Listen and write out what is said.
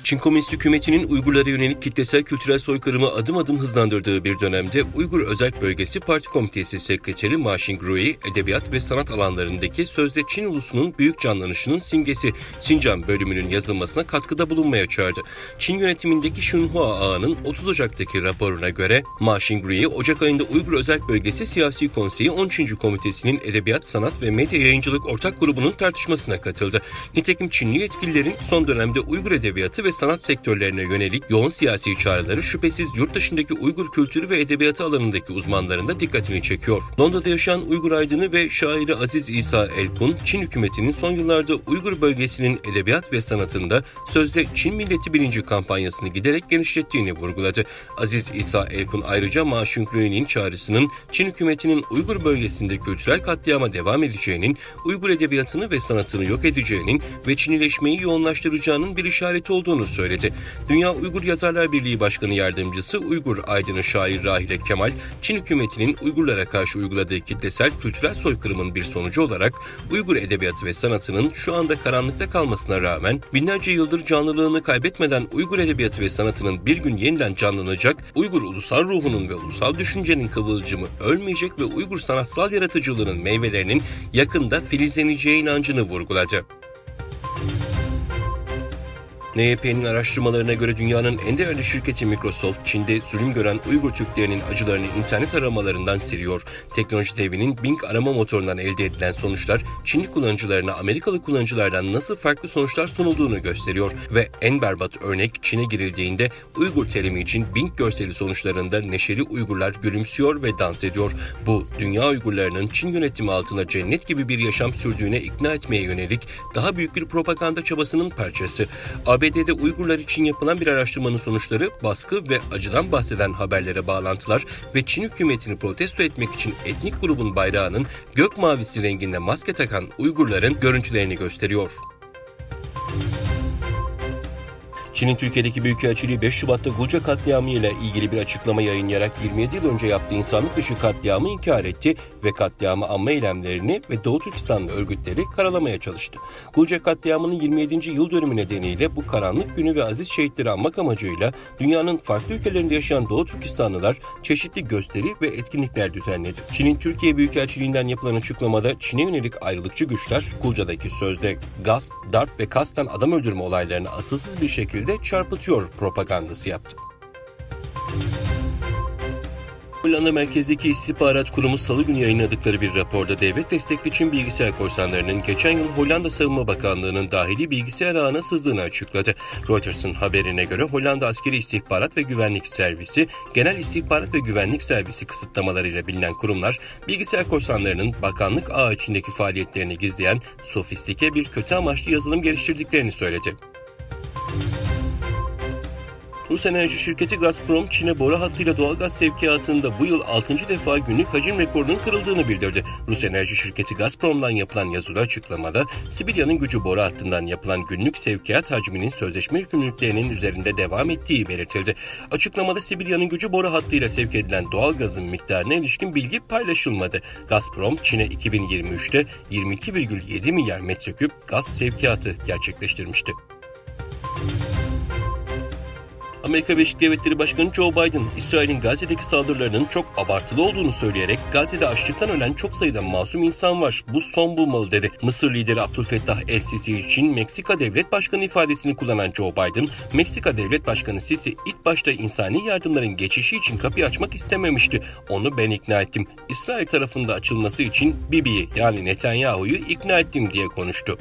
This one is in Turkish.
Çin Komünist Hükümeti'nin Uygurlara yönelik kitlesel kültürel soykırımı adım adım hızlandırdığı bir dönemde Uygur Özerk Bölgesi Parti Komitesi Sekreteri Ma Xingrui, edebiyat ve sanat alanlarındaki sözde Çin ulusunun büyük canlanışının simgesi Sincan bölümünün yazılmasına katkıda bulunmaya çağırdı. Çin yönetimindeki Xinhua Ağa'nın 30 Ocak'taki raporuna göre Ma Xingrui, Ocak ayında Uygur Özerk Bölgesi Siyasi Konseyi 13. Komitesi'nin Edebiyat, Sanat ve Medya Yayıncılık Ortak Grubu'nun tartışmasına katıldı. Nitekim Çinli yetkililerin son dönemde Uygur edebiyatı ve sanat sektörlerine yönelik yoğun siyasi çağrıları şüphesiz yurt dışındaki Uygur kültürü ve edebiyatı alanındaki uzmanların da dikkatini çekiyor. Londra'da yaşayan Uygur aydını ve şairi Aziz İsa Elkun, Çin hükümetinin son yıllarda Uygur bölgesinin edebiyat ve sanatında sözde Çin milleti bilinci kampanyasını giderek genişlettiğini vurguladı. Aziz İsa Elkun ayrıca Ma Xingrui'nin çağrısının Çin hükümetinin Uygur bölgesinde kültürel katliama devam edeceğinin, Uygur edebiyatını ve sanatını yok edeceğinin ve Çinileşmeyi yoğunlaştıracağının bir işareti olduğunu söyledi. Dünya Uygur Yazarlar Birliği Başkanı Yardımcısı Uygur aydını şair Rahile Kemal, Çin hükümetinin Uygurlara karşı uyguladığı kitlesel kültürel soykırımın bir sonucu olarak Uygur edebiyatı ve sanatının şu anda karanlıkta kalmasına rağmen binlerce yıldır canlılığını kaybetmeden Uygur edebiyatı ve sanatının bir gün yeniden canlanacak, Uygur ulusal ruhunun ve ulusal düşüncenin kıvılcımı ölmeyecek ve Uygur sanatsal yaratıcılığının meyvelerinin yakında filizleneceği inancını vurguladı. NYP'nin araştırmalarına göre dünyanın en değerli şirketi Microsoft, Çin'de zulüm gören Uygur Türklerinin acılarını internet aramalarından siliyor. Teknoloji devinin Bing arama motorundan elde edilen sonuçlar, Çinli kullanıcılarına Amerikalı kullanıcılardan nasıl farklı sonuçlar sunulduğunu gösteriyor. Ve en berbat örnek Çin'e girildiğinde Uygur terimi için Bing görseli sonuçlarında neşeli Uygurlar gülümsüyor ve dans ediyor. Bu, dünya Uygurlarının Çin yönetimi altında cennet gibi bir yaşam sürdüğüne ikna etmeye yönelik daha büyük bir propaganda çabasının parçası. ABD'de Uygurlar için yapılan bir araştırmanın sonuçları baskı ve acıdan bahseden haberlere bağlantılar ve Çin hükümetini protesto etmek için etnik grubun bayrağının gök mavisi renginde maske takan Uygurların görüntülerini gösteriyor. Çin'in Türkiye'deki Büyükelçiliği 5 Şubat'ta Gulca katliamı ile ilgili bir açıklama yayınlayarak 27 yıl önce yaptığı insanlık dışı katliamı inkar etti ve katliamı anma eylemlerini ve Doğu Türkistanlı örgütleri karalamaya çalıştı. Gulca katliamının 27. yıl dönümü nedeniyle bu karanlık günü ve aziz şehitleri anmak amacıyla dünyanın farklı ülkelerinde yaşayan Doğu Türkistanlılar çeşitli gösteri ve etkinlikler düzenledi. Çin'in Türkiye Büyükelçiliğinden yapılan açıklamada Çin'e yönelik ayrılıkçı güçler Gulca'daki sözde gasp, darp ve kasten adam öldürme olaylarını asılsız bir şekilde çarpıtıyor propagandası yaptı. Hollanda merkezdeki istihbarat kurumu Salı günü yayınladıkları bir raporda devlet destekli Çin bilgisayar korsanlarının geçen yıl Hollanda Savunma Bakanlığı'nın dahili bilgisayar ağına sızdığını açıkladı. Reuters'ın haberine göre Hollanda Askeri İstihbarat ve Güvenlik Servisi, Genel İstihbarat ve Güvenlik Servisi kısıtlamalarıyla bilinen kurumlar, bilgisayar korsanlarının bakanlık ağı içindeki faaliyetlerini gizleyen sofistike bir kötü amaçlı yazılım geliştirdiklerini söyledi. Rus enerji şirketi Gazprom, Çin'e boru hattıyla doğalgaz sevkiyatında bu yıl 6. defa günlük hacim rekorunun kırıldığını bildirdi. Rus enerji şirketi Gazprom'dan yapılan yazılı açıklamada, Sibirya'nın gücü boru hattından yapılan günlük sevkiyat hacminin sözleşme yükümlülüklerinin üzerinde devam ettiği belirtildi. Açıklamada Sibirya'nın gücü boru hattıyla sevk edilen doğalgazın miktarına ilişkin bilgi paylaşılmadı. Gazprom, Çin'e 2023'te 22,7 milyar metreküp gaz sevkiyatı gerçekleştirmişti. Amerika Birleşik Devletleri Başkanı Joe Biden, İsrail'in Gazze'deki saldırılarının çok abartılı olduğunu söyleyerek Gazze'de açlıktan ölen çok sayıda masum insan var, bu son bulmalı dedi. Mısır lideri Abdülfettah el-Sisi için Meksika Devlet Başkanı ifadesini kullanan Joe Biden, Meksika Devlet Başkanı Sisi ilk başta insani yardımların geçişi için kapıyı açmak istememişti. Onu ben ikna ettim. İsrail tarafında açılması için Bibi'yi yani Netanyahu'yu ikna ettim diye konuştu.